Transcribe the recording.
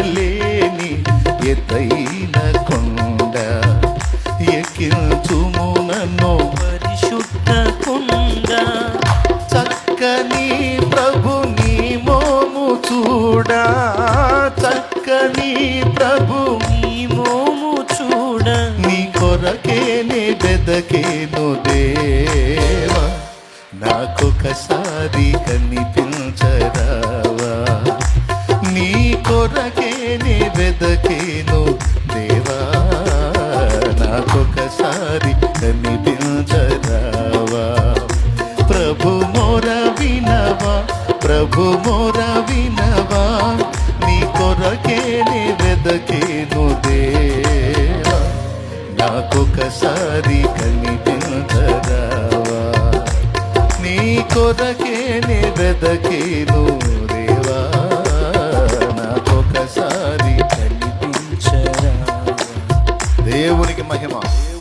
ఎక్కలేని ఎత్తైన కొండ ఎక్కించుము నన్ను పరిశుద్ధ కొండ. చక్కని ప్రభు నీ మోము చూడా, చక్కని ప్రభు నీ మోము చూడ. నీ కొరకేనే వెదకేను దేవా, నాకొకసారి కనిపించరావా. నీ కొరకేనే వెదకేను దేవా, నాకొకసారి కనిపించరావా. ప్రభు మోర వినవా, ప్రభు మోర వినవా, నీ కొరకేనే వెదకేను దేవా, నాకొకసారి కనిపించరావా. నీ కొరకేనే వెదకేను దేవా, నాకొకసారి కనిపించరా. దేవునికి మహిమ.